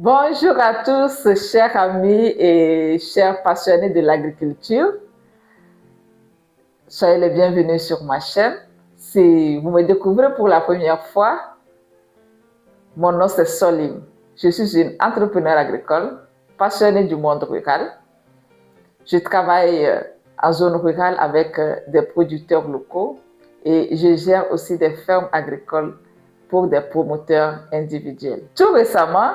Bonjour à tous, chers amis et chers passionnés de l'agriculture. Soyez les bienvenus sur ma chaîne. Si vous me découvrez pour la première fois, mon nom c'est Solim. Je suis une entrepreneure agricole, passionnée du monde rural. Je travaille en zone rurale avec des producteurs locaux et je gère aussi des fermes agricoles pour des promoteurs individuels. Tout récemment,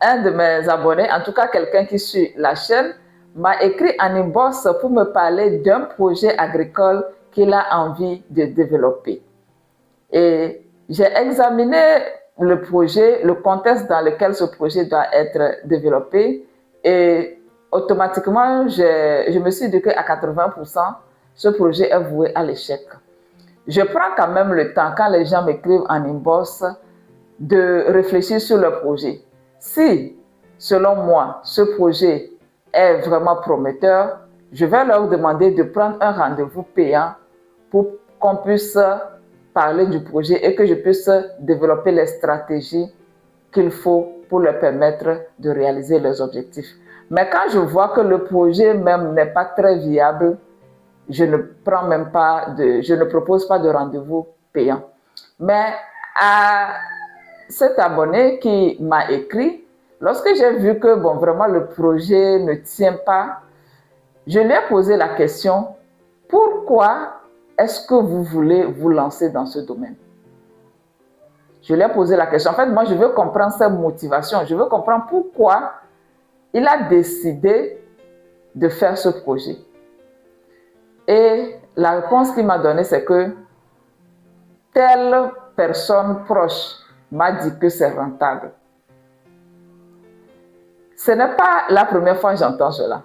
un de mes abonnés, en tout cas quelqu'un qui suit la chaîne, m'a écrit en inbox pour me parler d'un projet agricole qu'il a envie de développer. Et j'ai examiné le projet, le contexte dans lequel ce projet doit être développé et automatiquement, je me suis dit qu'à 80%, ce projet est voué à l'échec. Je prends quand même le temps, quand les gens m'écrivent en inbox, de réfléchir sur le projet. Si, selon moi, ce projet est vraiment prometteur, je vais leur demander de prendre un rendez-vous payant pour qu'on puisse parler du projet et que je puisse développer les stratégies qu'il faut pour leur permettre de réaliser leurs objectifs. Mais quand je vois que le projet même n'est pas très viable, je ne propose pas de rendez-vous payant. Mais à cet abonné qui m'a écrit, lorsque j'ai vu que vraiment le projet ne tient pas, je lui ai posé la question, pourquoi est-ce que vous voulez vous lancer dans ce domaine? Je lui ai posé la question. En fait, moi, je veux comprendre sa motivation. Je veux comprendre pourquoi il a décidé de faire ce projet. Et la réponse qu'il m'a donnée, c'est que telle personne proche m'a dit que c'est rentable. Ce n'est pas la première fois que j'entends cela.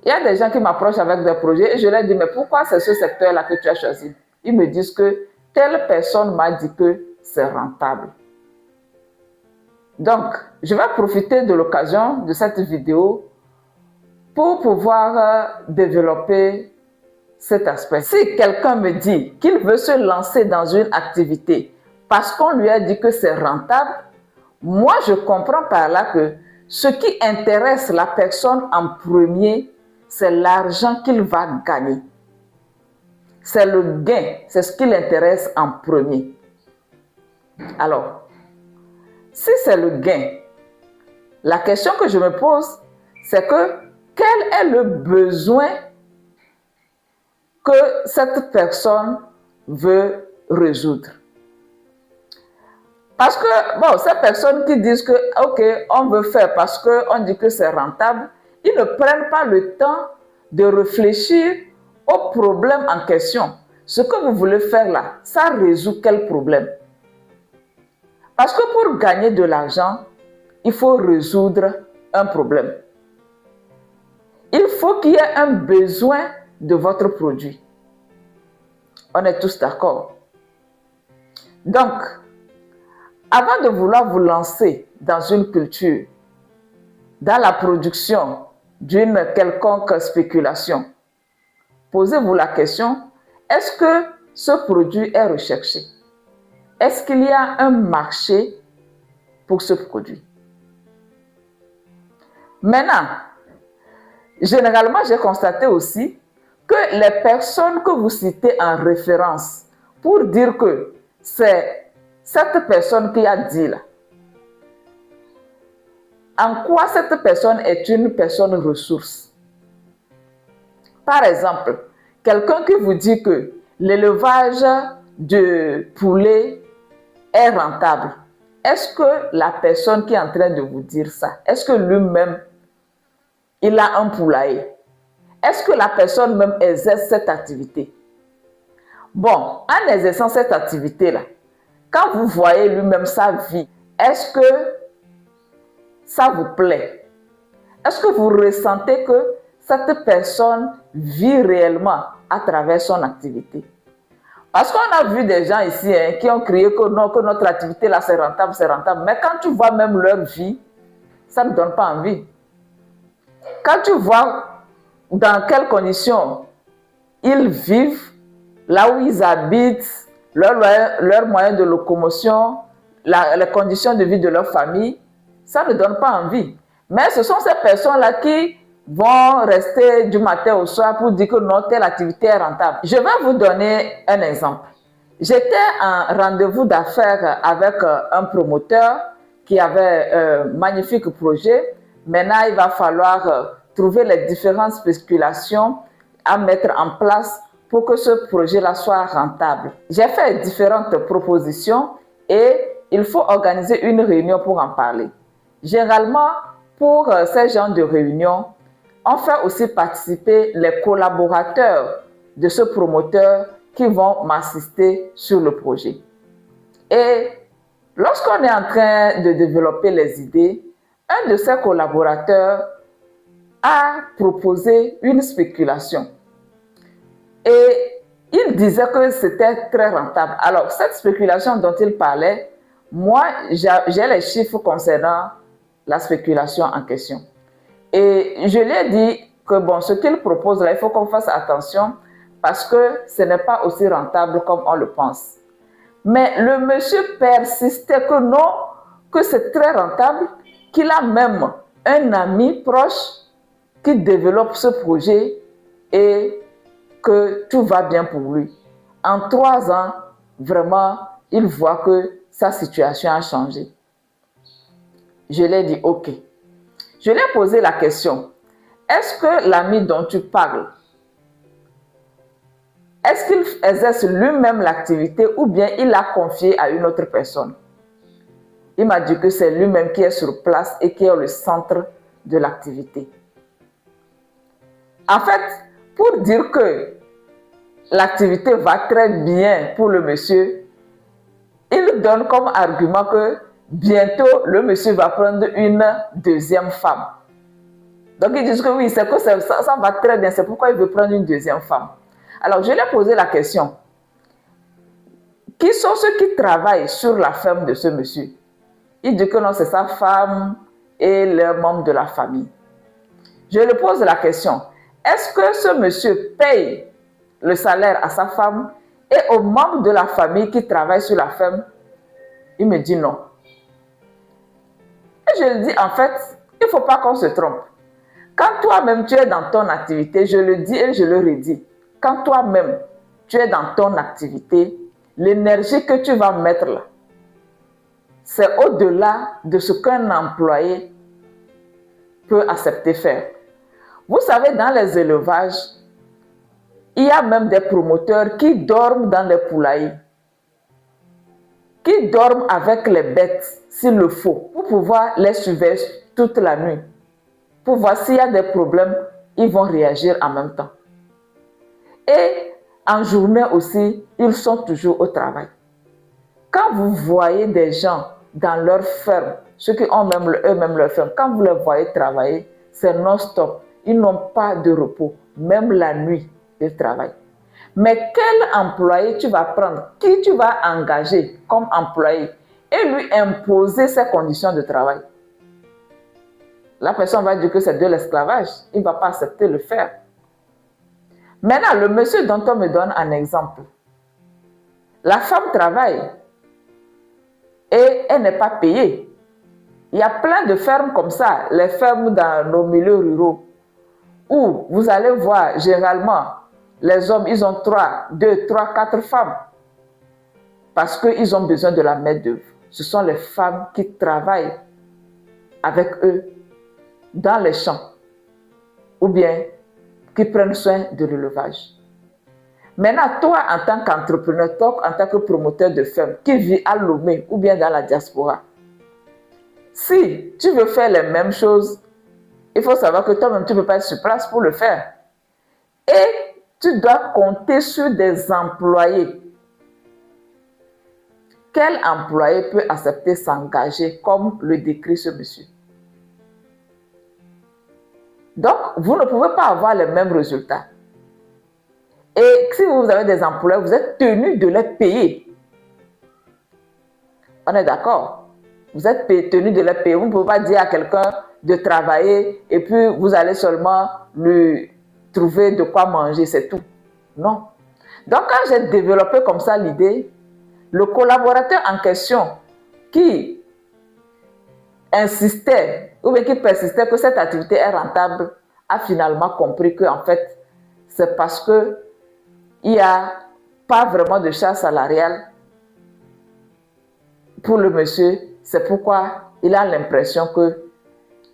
Il y a des gens qui m'approchent avec des projets et je leur dis, mais pourquoi c'est ce secteur-là que tu as choisi? Ils me disent que telle personne m'a dit que c'est rentable. Donc, je vais profiter de l'occasion de cette vidéo pour pouvoir développer cet aspect. Si quelqu'un me dit qu'il veut se lancer dans une activité parce qu'on lui a dit que c'est rentable, moi je comprends par là que ce qui intéresse la personne en premier, c'est l'argent qu'il va gagner. C'est le gain, c'est ce qui l'intéresse en premier. Alors, si c'est le gain, la question que je me pose, c'est que quel est le besoin que cette personne veut résoudre? Parce que, ces personnes qui disent que, ok, on veut faire parce qu'on dit que c'est rentable, ils ne prennent pas le temps de réfléchir au problème en question. Ce que vous voulez faire là, ça résout quel problème? Parce que pour gagner de l'argent, il faut résoudre un problème. Il faut qu'il y ait un besoin de votre produit. On est tous d'accord. Donc, avant de vouloir vous lancer dans une culture, dans la production d'une quelconque spéculation, posez-vous la question, est-ce que ce produit est recherché? Est-ce qu'il y a un marché pour ce produit? Maintenant, généralement, j'ai constaté aussi que les personnes que vous citez en référence pour dire que c'est cette personne qui a dit là, en quoi cette personne est une personne ressource? Par exemple, quelqu'un qui vous dit que l'élevage de poulets est rentable. Est-ce que la personne qui est en train de vous dire ça, est-ce que lui-même, il a un poulailler? Est-ce que la personne même exerce cette activité? Bon, en exerçant cette activité-là, quand vous voyez lui-même sa vie, est-ce que ça vous plaît? Est-ce que vous ressentez que cette personne vit réellement à travers son activité? Parce qu'on a vu des gens ici qui ont crié que non, que notre activité là c'est rentable. Mais quand tu vois même leur vie, ça ne donne pas envie. Quand tu vois dans quelles conditions ils vivent, là où ils habitent, leurs moyens de locomotion, les conditions de vie de leur famille, Ça ne donne pas envie. Mais ce sont ces personnes-là qui vont rester du matin au soir pour dire que non, telle activité est rentable. Je vais vous donner un exemple. J'étais en rendez-vous d'affaires avec un promoteur qui avait un magnifique projet. Maintenant, il va falloir trouver les différentes spéculations à mettre en place pour que ce projet-là soit rentable. J'ai fait différentes propositions et il faut organiser une réunion pour en parler. Généralement, pour ces genres de réunions, on fait aussi participer les collaborateurs de ce promoteur qui vont m'assister sur le projet. Et lorsqu'on est en train de développer les idées, un de ses collaborateurs a proposé une spéculation. Et il disait que c'était très rentable. Alors, cette spéculation dont il parlait, moi, j'ai les chiffres concernant la spéculation en question. Et je lui ai dit que bon, ce qu'il propose là, il faut qu'on fasse attention parce que ce n'est pas aussi rentable comme on le pense. Mais le monsieur persistait que non, que c'est très rentable, qu'il a même un ami proche qui développe ce projet et que tout va bien pour lui. En 3 ans, vraiment, il voit que sa situation a changé. Je lui ai dit, OK. Je lui ai posé la question, est-ce que l'ami dont tu parles, est-ce qu'il exerce lui-même l'activité ou bien il l'a confié à une autre personne? Il m'a dit que c'est lui-même qui est sur place et qui est le centre de l'activité. En fait, pour dire que l'activité va très bien pour le monsieur, il donne comme argument que bientôt le monsieur va prendre une deuxième femme. Donc ils disent que oui, c'est que ça va très bien, c'est pourquoi il veut prendre une deuxième femme. Alors je lui ai posé la question, qui sont ceux qui travaillent sur la ferme de ce monsieur? Il dit que non, c'est sa femme et les membres de la famille. Je lui pose la question, est-ce que ce monsieur paye le salaire à sa femme et aux membres de la famille qui travaillent sur la ferme? Il me dit non. Et je lui dis, en fait, il ne faut pas qu'on se trompe. Quand toi-même tu es dans ton activité, je le dis et je le redis, quand toi-même tu es dans ton activité, l'énergie que tu vas mettre là, c'est au-delà de ce qu'un employé peut accepter faire. Vous savez, dans les élevages, il y a même des promoteurs qui dorment dans les poulaillers, qui dorment avec les bêtes s'il le faut, pour pouvoir les surveiller toute la nuit. Pour voir s'il y a des problèmes, ils vont réagir en même temps. Et en journée aussi, ils sont toujours au travail. Quand vous voyez des gens dans leur ferme, ceux qui ont eux-mêmes leur ferme, quand vous les voyez travailler, c'est non-stop. Ils n'ont pas de repos. Même la nuit, ils travaillent. Mais quel employé tu vas prendre, qui tu vas engager comme employé et lui imposer ces conditions de travail? La personne va dire que c'est de l'esclavage. Il ne va pas accepter le faire. Maintenant, le monsieur dont on me donne un exemple. La femme travaille et elle n'est pas payée. Il y a plein de fermes comme ça, les fermes dans nos milieux ruraux, où vous allez voir généralement les hommes, ils ont 2, 3, 4 femmes parce qu'ils ont besoin de la main-d'œuvre. Ce sont les femmes qui travaillent avec eux dans les champs ou bien qui prennent soin de l'élevage. Maintenant, toi, en tant qu'entrepreneur, toi, en tant que promoteur de ferme qui vit à Lomé ou bien dans la diaspora, si tu veux faire les mêmes choses, il faut savoir que toi-même, tu ne peux pas être sur place pour le faire. Et tu dois compter sur des employés. Quel employé peut accepter s'engager comme le décrit ce monsieur? Donc, vous ne pouvez pas avoir les mêmes résultats. Et si vous avez des employés, vous êtes tenu de les payer. On est d'accord? Vous êtes tenu de les payer. Vous ne pouvez pas dire à quelqu'un de travailler et puis vous allez seulement lui trouver de quoi manger, c'est tout. Non. Donc, quand j'ai développé comme ça l'idée, le collaborateur en question qui insistait ou bien qui persistait que cette activité est rentable a finalement compris que en fait, c'est parce que il n'y a pas vraiment de charge salariale pour le monsieur. C'est pourquoi il a l'impression que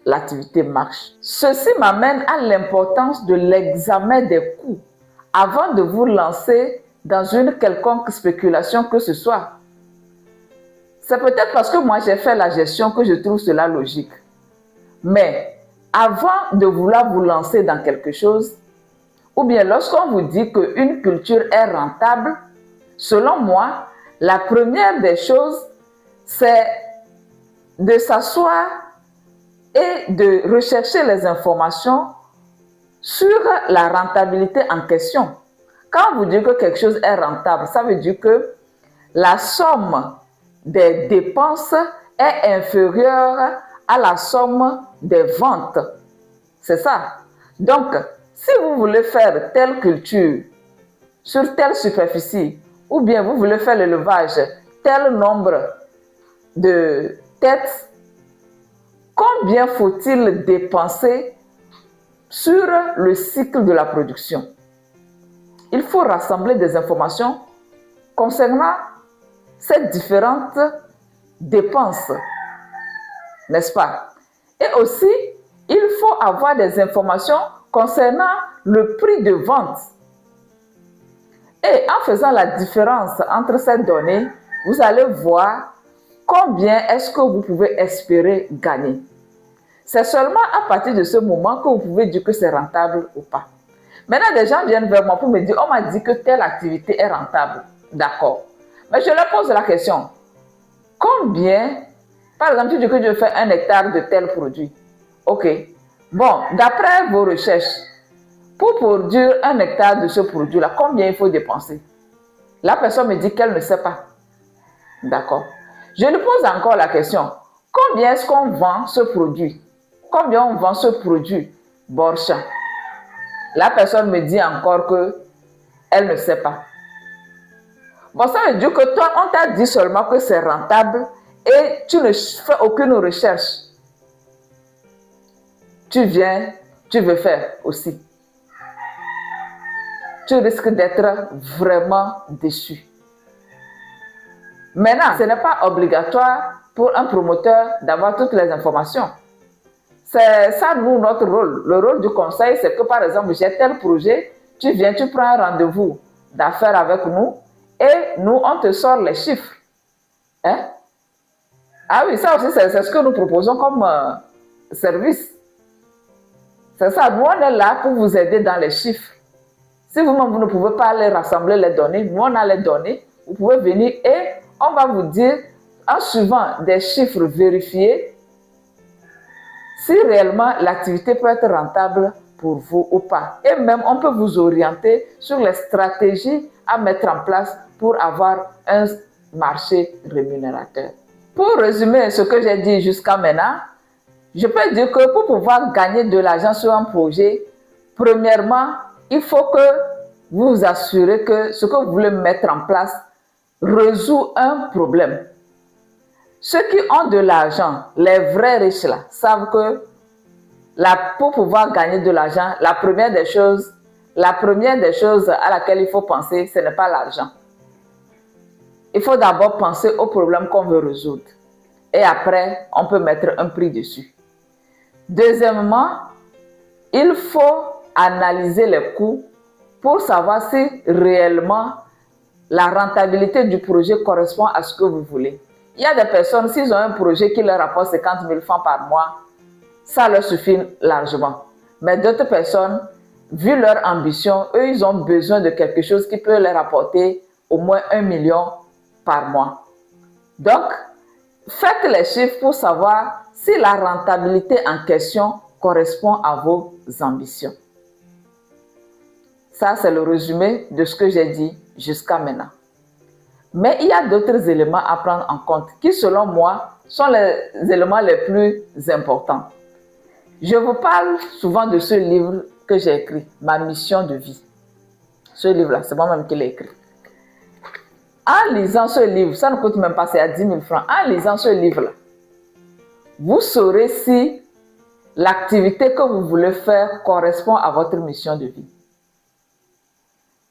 l'activité marche. Ceci m'amène à l'importance de l'examen des coûts avant de vous lancer dans une quelconque spéculation que ce soit. C'est peut-être parce que moi j'ai fait la gestion que je trouve cela logique. Mais avant de vouloir vous lancer dans quelque chose, ou bien lorsqu'on vous dit qu'une culture est rentable, selon moi, la première des choses, c'est de s'asseoir et de rechercher les informations sur la rentabilité en question. Quand vous dites que quelque chose est rentable, ça veut dire que la somme des dépenses est inférieure à la somme des ventes. C'est ça. Donc, si vous voulez faire telle culture sur telle superficie, ou bien vous voulez faire l'élevage, tel nombre de têtes, combien faut-il dépenser sur le cycle de la production? Il faut rassembler des informations concernant ces différentes dépenses, n'est-ce pas? Et aussi, il faut avoir des informations concernant le prix de vente. Et en faisant la différence entre ces données, vous allez voir combien est-ce que vous pouvez espérer gagner. C'est seulement à partir de ce moment que vous pouvez dire que c'est rentable ou pas. Maintenant, des gens viennent vers moi pour me dire, on m'a dit que telle activité est rentable. D'accord. Mais je leur pose la question, combien, par exemple, tu dis que je fais 1 hectare de tel produit. Ok. Bon, d'après vos recherches, pour produire 1 hectare de ce produit-là, combien il faut dépenser? La personne me dit qu'elle ne sait pas. D'accord. Je lui pose encore la question, combien est-ce qu'on vend ce produit? Combien on vend ce produit Borchamp? La personne me dit encore qu'elle ne sait pas. Bon, ça veut dire que toi, on t'a dit seulement que c'est rentable et tu ne fais aucune recherche. Tu viens, tu veux faire aussi. Tu risques d'être vraiment déçu. Maintenant, ce n'est pas obligatoire pour un promoteur d'avoir toutes les informations. C'est ça, nous, notre rôle. Le rôle du conseil, c'est que, par exemple, j'ai tel projet, tu viens, tu prends un rendez-vous d'affaires avec nous et nous, on te sort les chiffres. Hein? Ah oui, ça aussi, c'est ce que nous proposons comme service. C'est ça, nous, on est là pour vous aider dans les chiffres. Si vous-même, vous ne pouvez pas aller rassembler les données, nous, on a les données, vous pouvez venir et on va vous dire, en suivant des chiffres vérifiés, si réellement l'activité peut être rentable pour vous ou pas. Et même, on peut vous orienter sur les stratégies à mettre en place pour avoir un marché rémunérateur. Pour résumer ce que j'ai dit jusqu'à maintenant, je peux dire que pour pouvoir gagner de l'argent sur un projet, premièrement, il faut que vous vous assurez que ce que vous voulez mettre en place résout un problème. Ceux qui ont de l'argent, les vrais riches là, savent que pour pouvoir gagner de l'argent, la première des choses à laquelle il faut penser, ce n'est pas l'argent. Il faut d'abord penser au problème qu'on veut résoudre. Et après, on peut mettre un prix dessus. Deuxièmement, il faut analyser les coûts pour savoir si réellement la rentabilité du projet correspond à ce que vous voulez. Il y a des personnes, s'ils ont un projet qui leur rapporte 50 000 francs par mois, ça leur suffit largement. Mais d'autres personnes, vu leur ambition, eux, ils ont besoin de quelque chose qui peut leur apporter au moins 1 million par mois. Donc, faites les chiffres pour savoir si la rentabilité en question correspond à vos ambitions. Ça, c'est le résumé de ce que j'ai dit jusqu'à maintenant. Mais il y a d'autres éléments à prendre en compte qui, selon moi, sont les éléments les plus importants. Je vous parle souvent de ce livre que j'ai écrit, Ma mission de vie. Ce livre-là, c'est moi-même qui l'ai écrit. En lisant ce livre, ça ne coûte même pas, c'est à 10 000 francs. En lisant ce livre-là, vous saurez si l'activité que vous voulez faire correspond à votre mission de vie.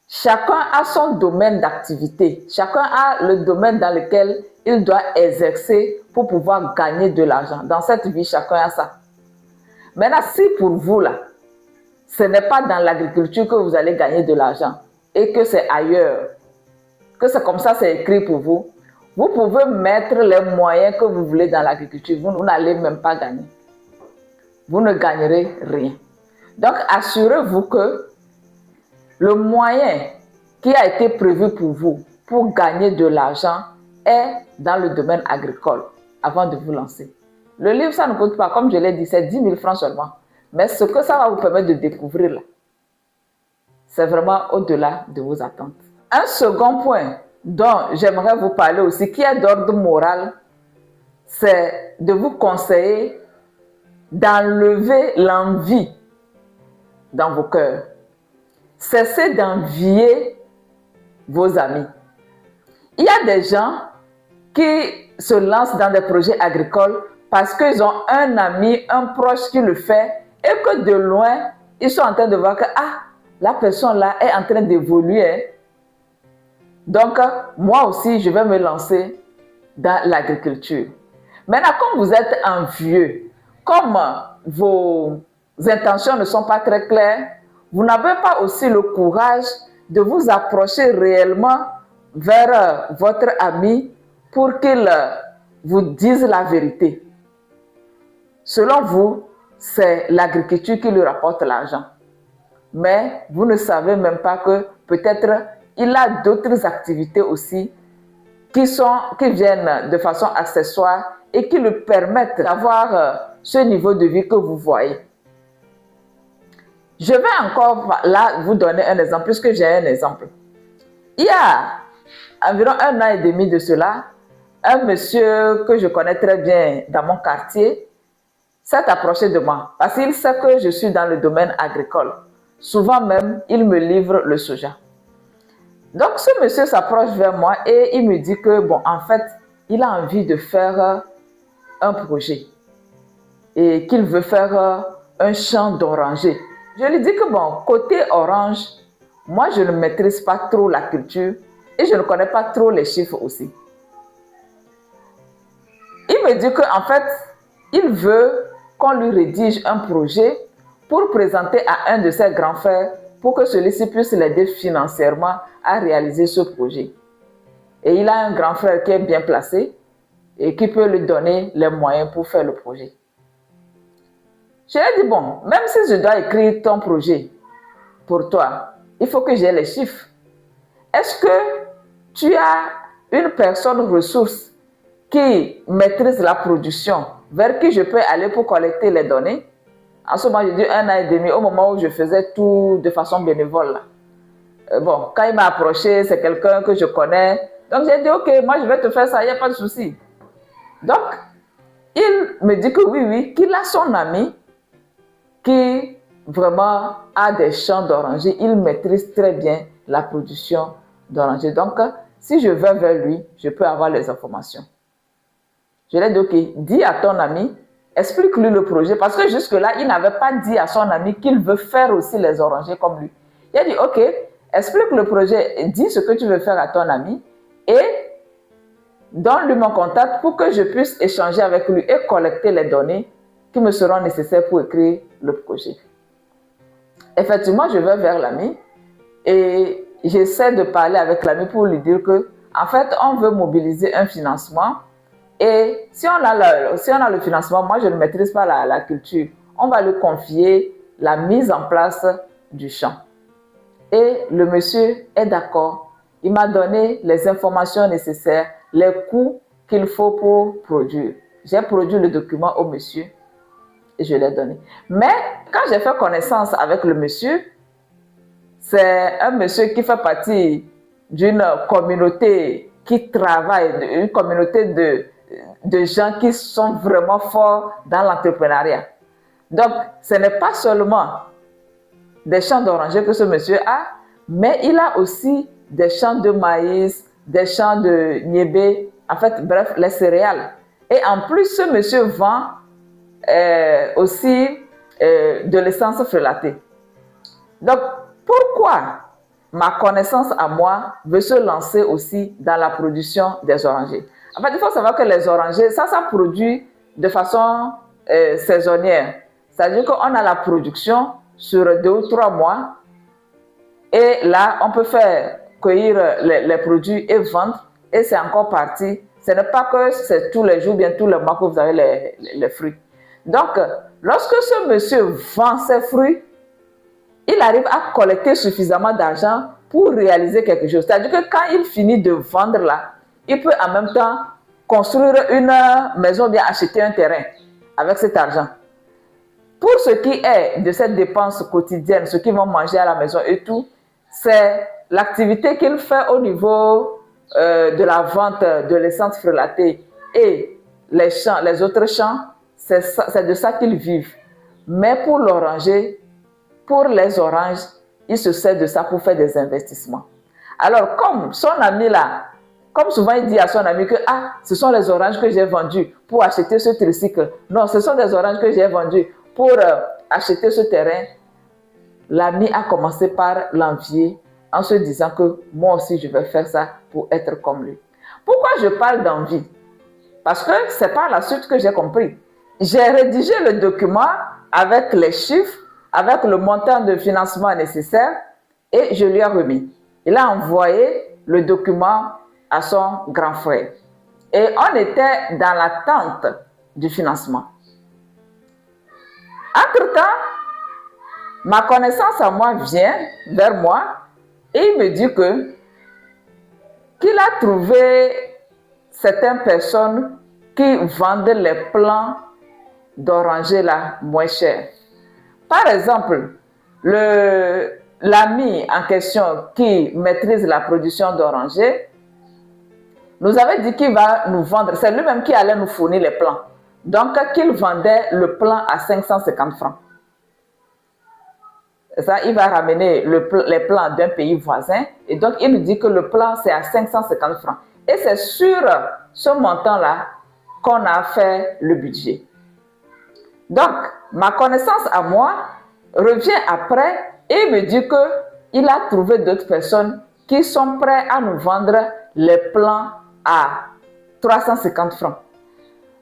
Chacun a son domaine d'activité. Chacun a le domaine dans lequel il doit exercer pour pouvoir gagner de l'argent. Dans cette vie, chacun a ça. Maintenant, si pour vous, là, ce n'est pas dans l'agriculture que vous allez gagner de l'argent et que c'est ailleurs, que c'est comme ça, c'est écrit pour vous, vous pouvez mettre les moyens que vous voulez dans l'agriculture. Vous n'allez même pas gagner. Vous ne gagnerez rien. Donc, assurez-vous que le moyen qui a été prévu pour vous pour gagner de l'argent est dans le domaine agricole avant de vous lancer. Le livre, ça ne coûte pas, comme je l'ai dit, c'est 10 000 francs seulement. Mais ce que ça va vous permettre de découvrir là, c'est vraiment au-delà de vos attentes. Un second point dont j'aimerais vous parler aussi, qui est d'ordre moral, c'est de vous conseiller d'enlever l'envie dans vos cœurs. Cessez d'envier vos amis. Il y a des gens qui se lancent dans des projets agricoles parce qu'ils ont un ami, un proche qui le fait et que de loin, ils sont en train de voir que la personne là est en train d'évoluer. Donc, moi aussi, je vais me lancer dans l'agriculture. Maintenant, comme vous êtes envieux, comme vos intentions ne sont pas très claires, vous n'avez pas aussi le courage de vous approcher réellement vers votre ami pour qu'il vous dise la vérité. Selon vous, c'est l'agriculture qui lui rapporte l'argent. Mais vous ne savez même pas que peut-être il a d'autres activités aussi qui viennent de façon accessoire et qui lui permettent d'avoir ce niveau de vie que vous voyez. Je vais encore là vous donner un exemple, puisque j'ai un exemple. Il y a environ 1 an et demi de cela, un monsieur que je connais très bien dans mon quartier s'est approché de moi parce qu'il sait que je suis dans le domaine agricole. Souvent même, il me livre le soja. Donc, ce monsieur s'approche vers moi et il me dit que, bon, en fait, il a envie de faire un projet et qu'il veut faire un champ d'oranger. Je lui dis que, bon, côté orange, moi, je ne maîtrise pas trop la culture et je ne connais pas trop les chiffres aussi. Il me dit qu'en fait, il veut qu'on lui rédige un projet pour présenter à un de ses grands frères pour que celui-ci puisse l'aider financièrement à réaliser ce projet. Et il a un grand frère qui est bien placé et qui peut lui donner les moyens pour faire le projet. Je lui ai dit, bon, même si je dois écrire ton projet pour toi, il faut que j'ai les chiffres. Est-ce que tu as une personne ressource qui maîtrise la production, vers qui je peux aller pour collecter les données? En ce moment, j'ai dit 1 an et demi, au moment où je faisais tout de façon bénévole. Bon, quand il m'a approché, c'est quelqu'un que je connais. Donc, j'ai dit, ok, moi, je vais te faire ça, il n'y a pas de souci. Donc, il me dit que oui, qu'il a son ami qui vraiment a des champs d'oranger. Il maîtrise très bien la production d'oranger. Donc, si je vais vers lui, je peux avoir les informations. Je lui ai dit, ok, dis à ton ami, explique-lui le projet, parce que jusque-là, il n'avait pas dit à son ami qu'il veut faire aussi les orangers comme lui. Il a dit, ok, explique le projet, dis ce que tu veux faire à ton ami et donne-lui mon contact pour que je puisse échanger avec lui et collecter les données qui me seront nécessaires pour écrire le projet. Effectivement, je vais vers l'ami et j'essaie de parler avec l'ami pour lui dire que, en fait, on veut mobiliser un financement. Et si on a le financement, moi je ne maîtrise pas la culture, on va lui confier la mise en place du champ. Et le monsieur est d'accord. Il m'a donné les informations nécessaires, les coûts qu'il faut pour produire. J'ai produit le document au monsieur et je l'ai donné. Mais quand j'ai fait connaissance avec le monsieur, c'est un monsieur qui fait partie d'une communauté qui travaille, une communauté de gens qui sont vraiment forts dans l'entrepreneuriat. Donc, ce n'est pas seulement des champs d'oranger que ce monsieur a, mais il a aussi des champs de maïs, des champs de niébé, en fait, bref, les céréales. Et en plus, ce monsieur vend aussi de l'essence frelatée. Donc, pourquoi ma connaissance à moi veut se lancer aussi dans la production des orangers? En fait, il faut savoir que les orangers, ça produit de façon saisonnière. C'est-à-dire qu'on a la production sur 2 ou 3 mois et là, on peut faire cueillir les produits et vendre et c'est encore parti. Ce n'est pas que c'est tous les jours, bien tous les mois que vous avez les fruits. Donc, lorsque ce monsieur vend ses fruits, il arrive à collecter suffisamment d'argent pour réaliser quelque chose. C'est-à-dire que quand il finit de vendre là, il peut en même temps construire une maison, bien acheter un terrain avec cet argent. Pour ce qui est de cette dépense quotidienne, ce qu'ils vont manger à la maison et tout, c'est l'activité qu'il fait au niveau de la vente de l'essence frelatée et les champs, les autres champs, c'est de ça qu'ils vivent. Mais pour l'oranger, pour les oranges, il se sert de ça pour faire des investissements. Alors, comme son ami là, comme souvent il dit à son ami que ce sont les oranges que j'ai vendues pour acheter ce tricycle. Non, ce sont des oranges que j'ai vendues pour acheter ce terrain. L'ami a commencé par l'envier en se disant que moi aussi je vais faire ça pour être comme lui. Pourquoi je parle d'envie? Parce que c'est par la suite que j'ai compris. J'ai rédigé le document avec les chiffres, avec le montant de financement nécessaire et je lui ai remis. Il a envoyé le document à son grand frère. Et on était dans l'attente du financement. Entre-temps, ma connaissance à moi vient vers moi et il me dit qu'il a trouvé certaines personnes qui vendent les plants d'oranger là moins cher. Par exemple, l'ami en question qui maîtrise la production d'oranger nous avait dit qu'il va nous vendre, c'est lui-même qui allait nous fournir les plants. Donc, qu'il vendait le plant à 550 francs. Ça, il va ramener les plants d'un pays voisin et donc il nous dit que le plant c'est à 550 francs. Et c'est sur ce montant-là qu'on a fait le budget. Donc, ma connaissance à moi revient après et il me dit qu'il a trouvé d'autres personnes qui sont prêtes à nous vendre les plants à 350 francs.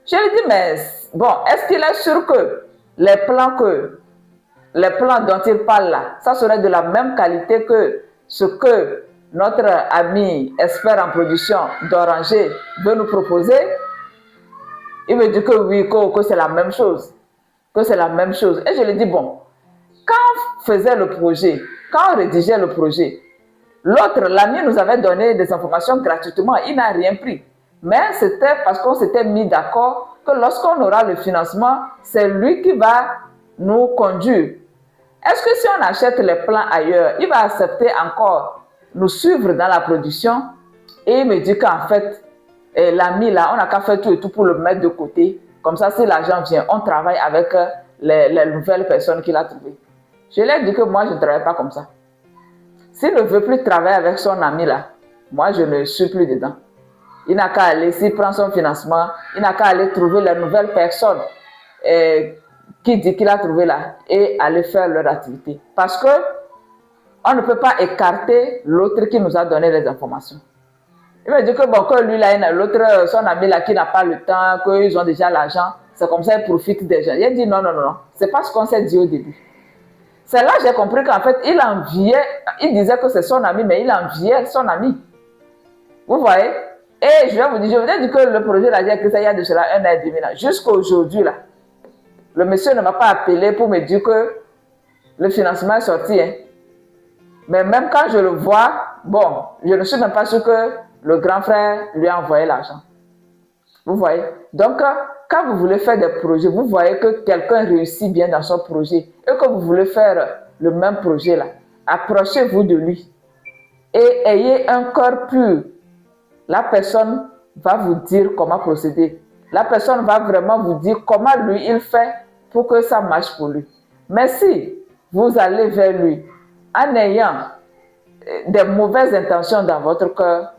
Je lui dis, mais bon, est-ce qu'il est sûr que les plants dont il parle là, ça serait de la même qualité que ce que notre ami expert en production d'oranger veut nous proposer? Il me dit que oui, que c'est la même chose. Que c'est la même chose. Et je lui dis, bon, quand on faisait le projet, quand on rédigeait le projet, l'autre, l'ami nous avait donné des informations gratuitement, il n'a rien pris. Mais c'était parce qu'on s'était mis d'accord que lorsqu'on aura le financement, c'est lui qui va nous conduire. Est-ce que si on achète les plants ailleurs, il va accepter encore nous suivre dans la production? Et il me dit qu'en fait, l'ami là, on n'a qu'à faire tout et tout pour le mettre de côté. Comme ça, si l'argent vient, on travaille avec les nouvelles personnes qu'il a trouvées. Je lui ai dit que moi, je ne travaille pas comme ça. S'il ne veut plus travailler avec son ami là, moi, je ne suis plus dedans. Il n'a qu'à aller, s'il prend son financement, il n'a qu'à aller trouver les nouvelles personnes qui dit qu'il a trouvé là et aller faire leur activité. Parce que on ne peut pas écarter l'autre qui nous a donné les informations. Il me dit que bon, que lui là, l'autre, son ami là qui n'a pas le temps, qu'ils ont déjà l'argent, c'est comme ça, ils profitent des gens. Il a dit non, non, non, non. C'est pas ce qu'on s'est dit au début. C'est là que j'ai compris qu'en fait, il enviait, il disait que c'est son ami, mais il enviait son ami. Vous voyez? Et je vous ai dit que le projet là, j'ai écrit ça il y a de cela 1 an et demi là. Jusqu'à aujourd'hui là, le monsieur ne m'a pas appelé pour me dire que le financement est sorti. Hein. Mais même quand je le vois, bon, je ne suis même pas sûr que le grand frère lui a envoyé l'argent. Vous voyez? Donc, quand vous voulez faire des projets, vous voyez que quelqu'un réussit bien dans son projet et que vous voulez faire le même projet là, approchez-vous de lui et ayez un cœur pur. La personne va vous dire comment procéder. La personne va vraiment vous dire comment lui il fait pour que ça marche pour lui. Mais si vous allez vers lui en ayant des mauvaises intentions dans votre cœur,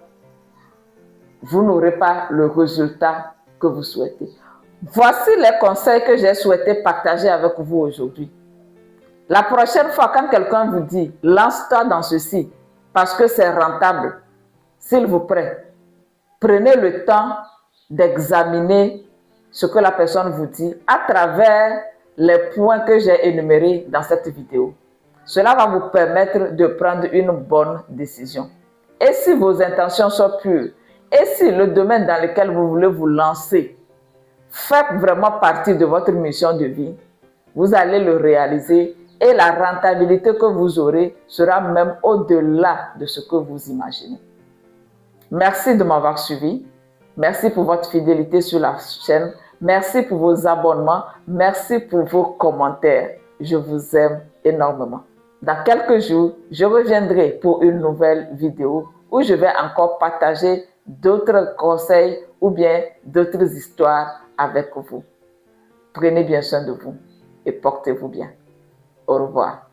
vous n'aurez pas le résultat que vous souhaitez. Voici les conseils que j'ai souhaité partager avec vous aujourd'hui. La prochaine fois, quand quelqu'un vous dit « lance-toi dans ceci parce que c'est rentable », s'il vous plaît, prenez le temps d'examiner ce que la personne vous dit à travers les points que j'ai énumérés dans cette vidéo. Cela va vous permettre de prendre une bonne décision. Et si vos intentions sont pures, et si le domaine dans lequel vous voulez vous lancer fait vraiment partie de votre mission de vie, vous allez le réaliser et la rentabilité que vous aurez sera même au-delà de ce que vous imaginez. Merci de m'avoir suivi. Merci pour votre fidélité sur la chaîne. Merci pour vos abonnements. Merci pour vos commentaires. Je vous aime énormément. Dans quelques jours, je reviendrai pour une nouvelle vidéo où je vais encore partager d'autres conseils ou bien d'autres histoires avec vous. Prenez bien soin de vous et portez-vous bien. Au revoir.